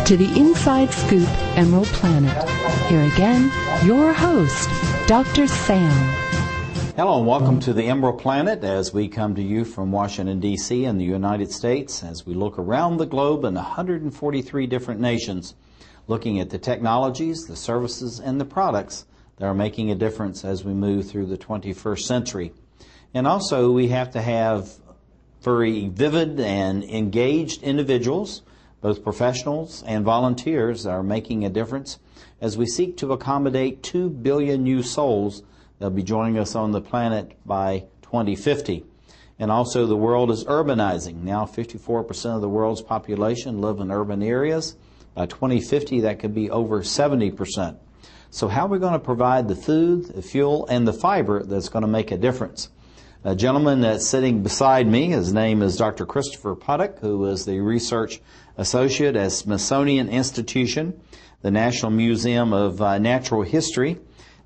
to the Inside Scoop Emerald Planet. Here again, your host, Dr. Sam. Hello and welcome to the Emerald Planet as we come to you from Washington, D.C. in the United States as we look around the globe in 143 different nations, looking at the technologies, the services, and the products that are making a difference as we move through the 21st century. And also we have to have very vivid and engaged individuals, both professionals and volunteers, that are making a difference as we seek to accommodate 2 billion new souls that will be joining us on the planet by 2050. And also the world is urbanizing. Now 54% of the world's population live in urban areas. By 2050 that could be over 70%. So how are we going to provide the food, the fuel, and the fiber that's going to make a difference? A gentleman that's sitting beside me, his name is Dr. Christopher Puttock, who is the Research Associate at Smithsonian Institution, the National Museum of Natural History,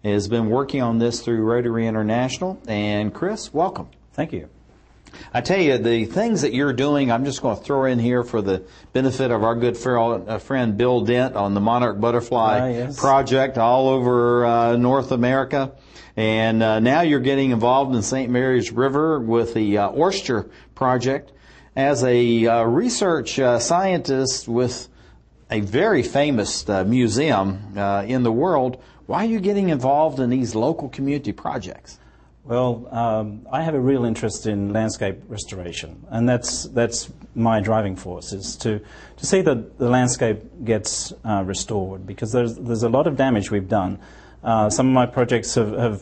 has been working on this through Rotary International. And Chris, welcome. Thank you. I tell you, the things that you're doing, I'm just going to throw in here for the benefit of our good friend Bill Dent on the Monarch Butterfly Project all over North America. And now you're getting involved in St. Mary's River with the Oyster Project. As a research scientist with a very famous museum in the world, why are you getting involved in these local community projects? Well, I have a real interest in landscape restoration, and that's my driving force, is to see that the landscape gets restored, because there's a lot of damage we've done. Some of my projects have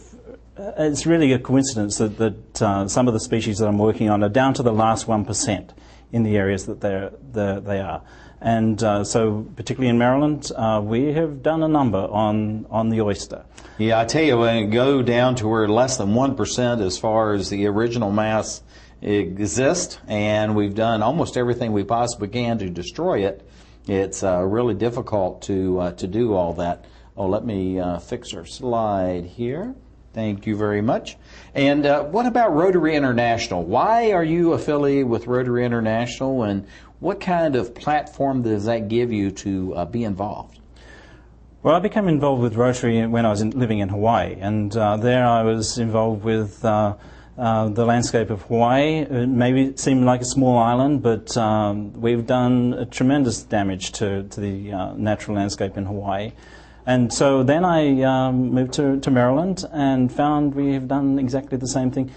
it's really a coincidence that some of the species that I'm working on are down to the last 1% in the areas that they are. And so particularly in Maryland, we have done a number on the oyster. Yeah, I tell you, when you go down to where less than 1% as far as the original mass exists, and we've done almost everything we possibly can to destroy it, it's really difficult to do all that. Oh, let me fix our slide here. Thank you very much. And what about Rotary International? Why are you affiliated with Rotary International, and what kind of platform does that give you to be involved? Well, I became involved with Rotary when I was living in Hawaii, and there I was involved with the landscape of Hawaii. Maybe it seemed like a small island, but we've done a tremendous damage to the natural landscape in Hawaii. And so then I moved to Maryland and found we have done exactly the same thing.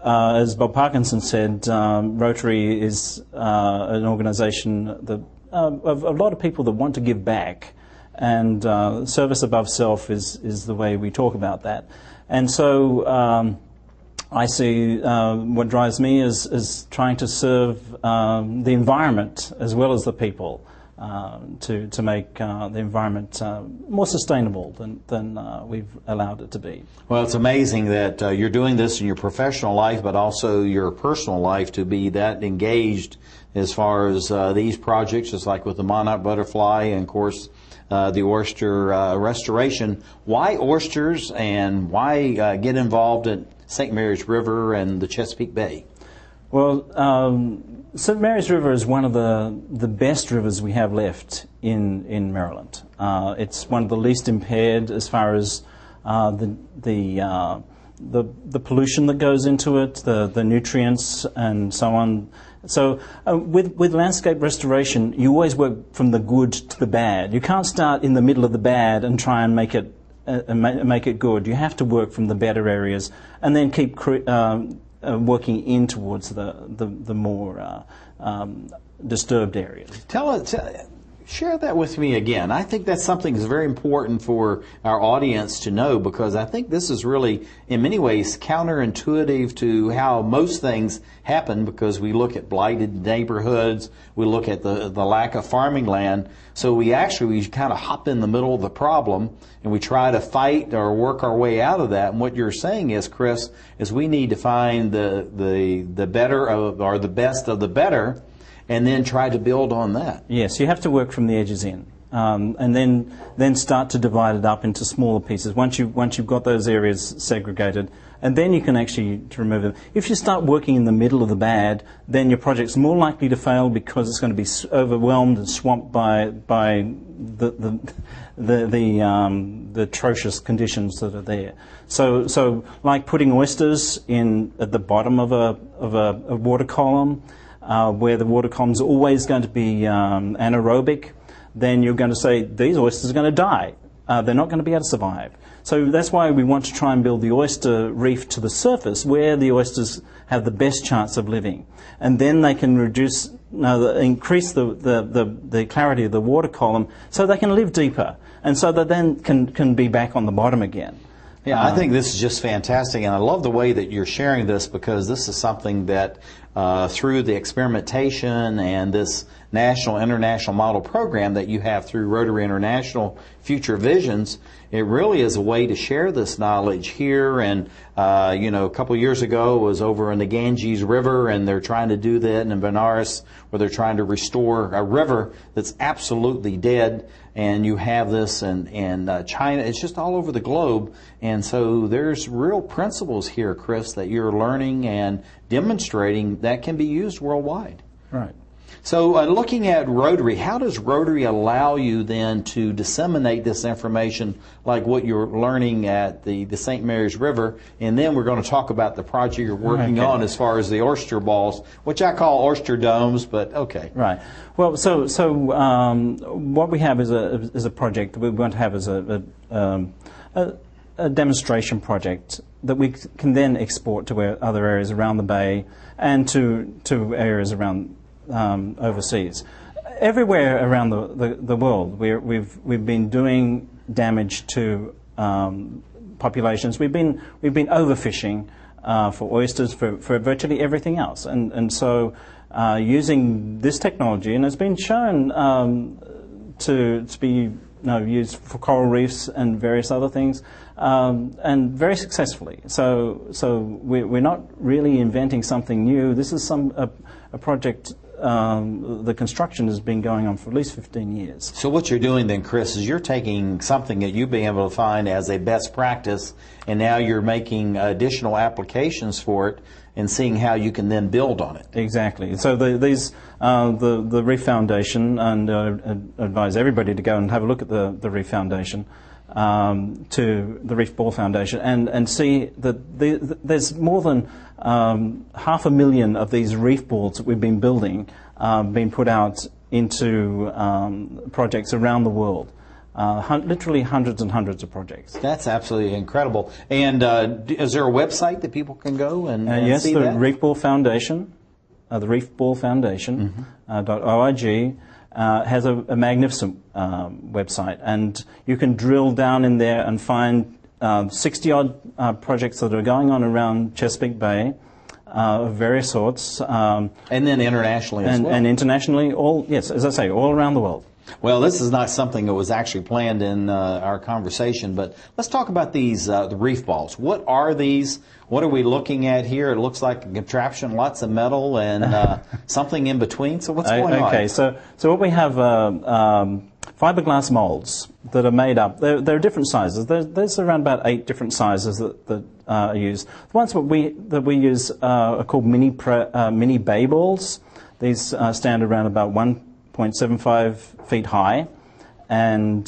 As Bob Parkinson said, Rotary is an organization that of a lot of people that want to give back, and service above self is the way we talk about that. And so I see what drives me is trying to serve the environment as well as the people, to make the environment more sustainable than we've allowed it to be. Well, it's amazing that you're doing this in your professional life, but also your personal life, to be that engaged as far as these projects, just like with the monarch butterfly and, of course, the oyster restoration. Why oysters, and why get involved in St. Mary's River and the Chesapeake Bay? Well, St. Mary's River is one of the best rivers we have left in Maryland. It's one of the least impaired as far as the pollution that goes into it, the nutrients, and so on. So with landscape restoration, you always work from the good to the bad. You can't start in the middle of the bad and try and make it good. You have to work from the better areas and then keep working in towards the more disturbed areas. Share that with me again. I think that's something that's very important for our audience to know, because I think this is really, in many ways, counterintuitive to how most things happen, because we look at blighted neighborhoods, we look at the lack of farming land, so we kind of hop in the middle of the problem and we try to fight or work our way out of that. And what you're saying is, Chris, is we need to find the better or the best of the better, and then try to build on that. Yes, you have to work from the edges in. and then start to divide it up into smaller pieces. Once you've got those areas segregated, and then you can actually remove them. If you start working in the middle of the bad, then your project's more likely to fail because it's going to be overwhelmed and swamped by the atrocious conditions that are there. So like putting oysters in at the bottom of a water column, where the water column's always going to be anaerobic, then you're going to say these oysters are going to die. They're not going to be able to survive. So that's why we want to try and build the oyster reef to the surface where the oysters have the best chance of living. And then they can increase the clarity of the water column so they can live deeper. And so they then can be back on the bottom again. Yeah, I think this is just fantastic, and I love the way that you're sharing this, because this is something that through the experimentation and this national international model program that you have through Rotary International Future Visions, it really is a way to share this knowledge here. And a couple of years ago it was over in the Ganges River, and they're trying to do that in Benares, where they're trying to restore a river that's absolutely dead. And you have this in China. It's just all over the globe. And so there's real principles here, Chris, that you're learning and demonstrating that can be used worldwide. Right. So looking at Rotary, how does Rotary allow you then to disseminate this information like what you're learning at the St. Mary's River? And then we're going to talk about the project you're working on as far as the oyster balls, which I call oyster domes, but okay. Right. Well, so what we have is a project we want to have as a demonstration project that we can then export to other areas around the bay and to areas around overseas. Everywhere around the world, we've been doing damage to populations. We've been overfishing for oysters, for virtually everything else, and so using this technology, and it's been shown to be used for coral reefs and various other things, and very successfully. So we're not really inventing something new. This is a project. The construction has been going on for at least 15 years. So what you're doing then, Chris, is you're taking something that you've been able to find as a best practice, and now you're making additional applications for it and seeing how you can then build on it. Exactly. So the Reef Foundation, and advise everybody to go and have a look at the Reef Foundation, to the Reef Ball Foundation, and see that there's more than 500,000 of these reef balls that we've been building being put out into projects around the world. Literally hundreds and hundreds of projects. That's absolutely incredible. And is there a website that people can go and yes, see the that? Reef Ball Foundation, the Reef Ball Foundation, .org, has a magnificent website, and you can drill down in there and find 60-odd projects that are going on around Chesapeake Bay of various sorts. And then internationally as well. And internationally, as I say, all around the world. Well, this is not something that was actually planned in our conversation, but let's talk about these the reef balls. What are these? What are we looking at here? It looks like a contraption, lots of metal, and something in between. So what's going on? Okay, so what we have fiberglass molds that are made up. There are different sizes. There's around about 8 different sizes that are used. The ones that we use are called mini bay balls. These stand around about 1.75 feet high, and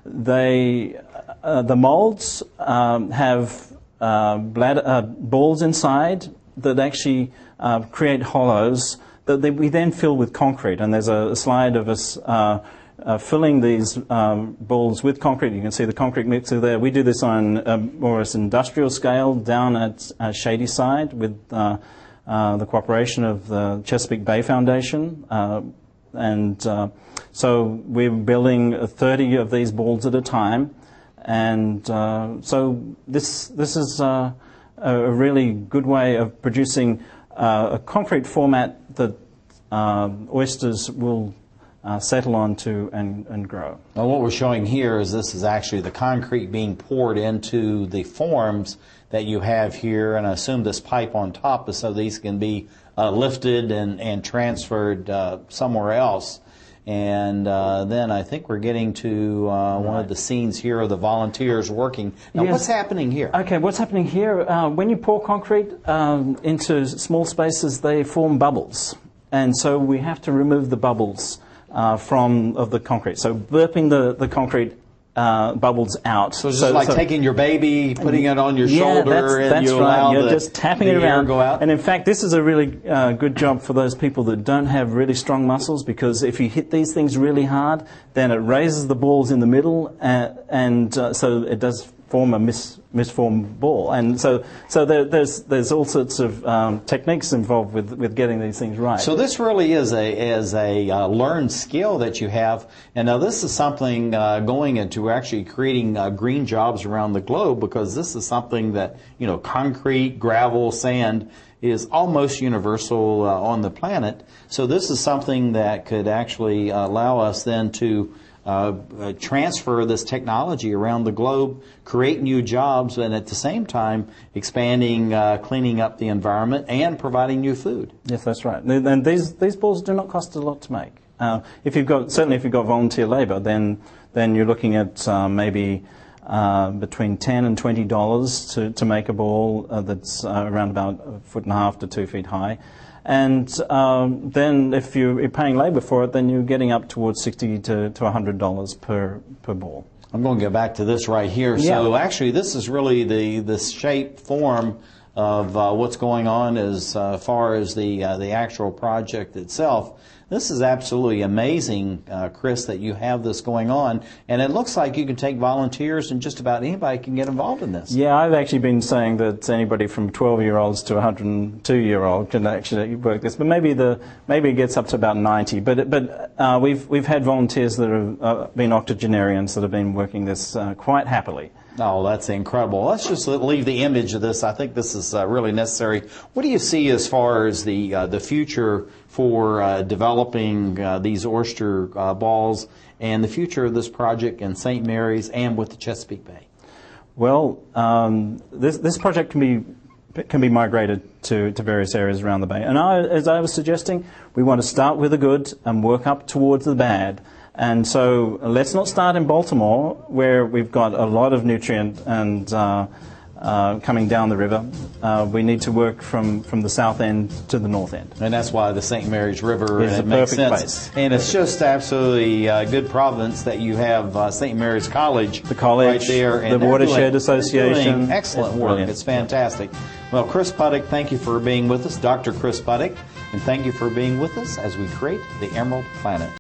the molds have balls inside that actually create hollows that we then fill with concrete. And there's a slide of us filling these balls with concrete. You can see the concrete mixer there. We do this on more as industrial scale down at Shadyside with the cooperation of the Chesapeake Bay Foundation. So we're building 30 of these balls at a time, and so this is a really good way of producing a concrete format that oysters will settle onto and grow. Well, what we're showing here is this is actually the concrete being poured into the forms that you have here, and I assume this pipe on top is so these can be lifted and transferred somewhere else. And then I think we're getting to one of the scenes here of the volunteers working. Now, Yes. what's happening here? Okay, what's happening here? When you pour concrete into small spaces, they form bubbles, and so we have to remove the bubbles of the concrete. So burping the concrete bubbles out. So it's just like taking your baby, putting it on your shoulder, and that's you right. allow You're just tapping it around. Go out. And in fact, this is a really good job for those people that don't have really strong muscles, because if you hit these things really hard, then it raises the balls in the middle, and so it does form a misformed ball. And so there's all sorts of techniques involved with getting these things right. So this really is a learned skill that you have. And now this is something going into actually creating green jobs around the globe, because this is something that, concrete, gravel, sand is almost universal on the planet. So this is something that could actually allow us then to transfer this technology around the globe, create new jobs, and at the same time expanding, cleaning up the environment and providing new food. Yes, that's right. And these balls do not cost a lot to make. If you've got volunteer labour, then you're looking at maybe between $10 and $20 to make a ball that's around about 1.5 to 2 feet high. And then if you're paying labour for it, then you're getting up towards $60 to $100 per ball. I'm going to go back to this right here. Yeah. So actually this is really the shape, form of what's going on as far as the actual project itself. This is absolutely amazing, Chris, that you have this going on. And it looks like you can take volunteers and just about anybody can get involved in this. Yeah, I've actually been saying that anybody from 12-year-olds to 102-year-old can actually work this. But maybe it gets up to about 90. But we've had volunteers that have been octogenarians that have been working this quite happily. Oh, that's incredible. Let's just leave the image of this. I think this is really necessary. What do you see as far as the future for developing these oyster balls and the future of this project in St. Mary's and with the Chesapeake Bay? Well, this project can be migrated to various areas around the bay. And as I was suggesting, we want to start with the good and work up towards the bad. And so let's not start in Baltimore, where we've got a lot of nutrient and coming down the river. We need to work from the south end to the north end. And that's why the St. Mary's River is and a it makes perfect sense. place. And it's just absolutely good providence that you have St. Mary's College, the college, right there, and the Watershed Association. Doing excellent work. Brilliant. It's fantastic. Well, Chris Puttock, thank you for being with us, Dr. Chris Puttock, and thank you for being with us as we create the Emerald Planet.